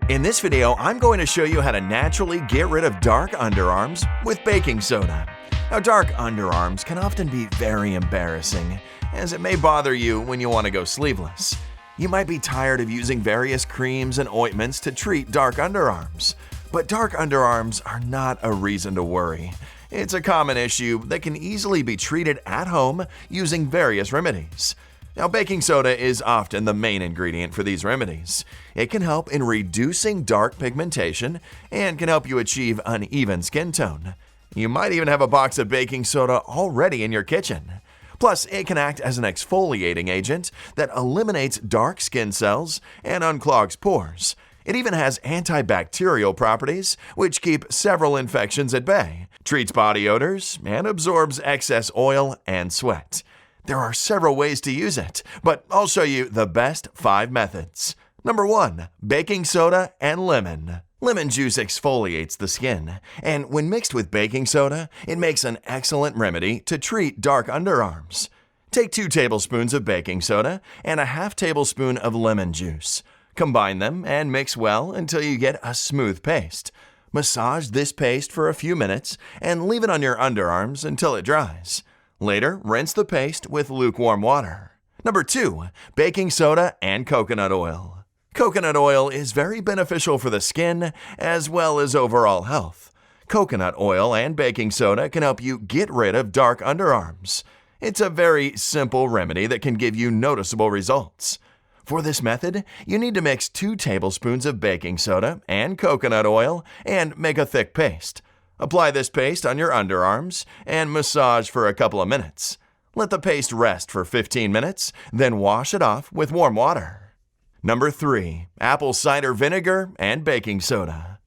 In this video, I'm going to show you how to naturally get rid of dark underarms with baking soda. Now, dark underarms can often be very embarrassing, as it may bother you when you want to go sleeveless. You might be tired of using various creams and ointments to treat dark underarms. But dark underarms are not a reason to worry. It's a common issue that can easily be treated at home using various remedies. Now, baking soda is often the main ingredient for these remedies. It can help in reducing dark pigmentation and can help you achieve uneven skin tone. You might even have a box of baking soda already in your kitchen. Plus, it can act as an exfoliating agent that eliminates dark skin cells and unclogs pores. It even has anti-bacterial properties, which keep several infections at bay, treats body odors, and absorbs excess oil and sweat. There are several ways to use it, but I'll show you the best 5 methods. Number 1. Baking soda and lemon. Lemon juice exfoliates the skin, and when mixed with baking soda, it makes an excellent remedy to treat dark underarms. Take 2 tablespoons of baking soda and a half tablespoon of lemon juice. Combine them and mix well until you get a smooth paste. Massage this paste for a few minutes and leave it on your underarms until it dries. Later, rinse the paste with lukewarm water. Number 2. Baking soda and coconut oil. Coconut oil is very beneficial for the skin as well as overall health. Coconut oil and baking soda can help you get rid of dark underarms. It's a very simple remedy that can give you noticeable results. For this method, you need to mix 2 tablespoons of baking soda and coconut oil and make a thick paste. Apply this paste on your underarms and massage for a couple of minutes. Let the paste rest for 15 minutes, then wash it off with warm water. Number 3. Apple cider vinegar and baking soda.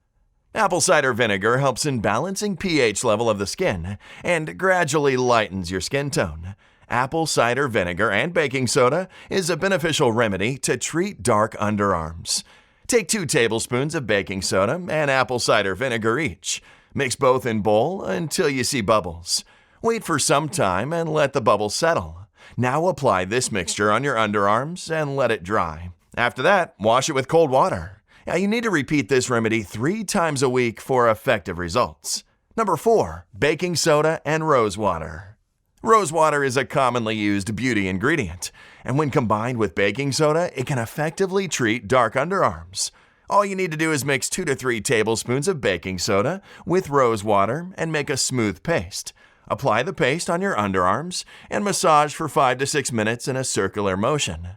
Apple cider vinegar helps in balancing pH level of the skin and gradually lightens your skin tone. Apple cider vinegar and baking soda is a beneficial remedy to treat dark underarms. Take 2 tablespoons of baking soda and apple cider vinegar each. Mix both in bowl until you see bubbles. Wait for some time and let the bubbles settle. Now apply this mixture on your underarms and let it dry. After that, wash it with cold water. Now you need to repeat this remedy 3 times a week for effective results. Number 4. Baking soda and rosewater. Rosewater is a commonly used beauty ingredient, and when combined with baking soda, it can effectively treat dark underarms. All you need to do is mix 2 to 3 tablespoons of baking soda with rosewater and make a smooth paste. Apply the paste on your underarms and massage for 5 to 6 minutes in a circular motion.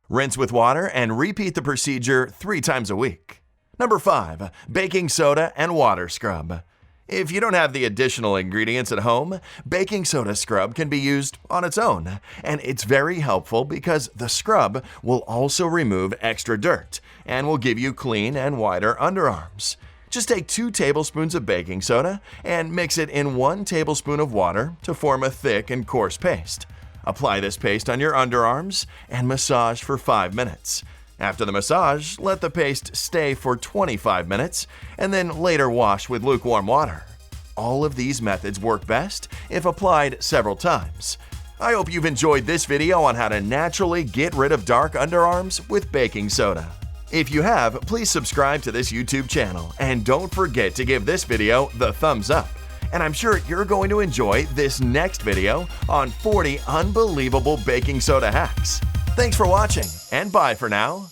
Rinse with water and repeat the procedure 3 times a week. Number 5. Baking soda and water scrub. If you don't have the additional ingredients at home, baking soda scrub can be used on its own, and it's very helpful because the scrub will also remove extra dirt and will give you clean and whiter underarms. Just take 2 tablespoons of baking soda and mix it in 1 tablespoon of water to form a thick and coarse paste. Apply this paste on your underarms and massage for 5 minutes. After the massage, let the paste stay for 25 minutes and then later wash with lukewarm water. All of these methods work best if applied several times. I hope you've enjoyed this video on how to naturally get rid of dark underarms with baking soda. If you have, please subscribe to this YouTube channel and don't forget to give this video the thumbs up. And I'm sure you're going to enjoy this next video on 40 unbelievable baking soda hacks. Thanks for watching, and bye for now.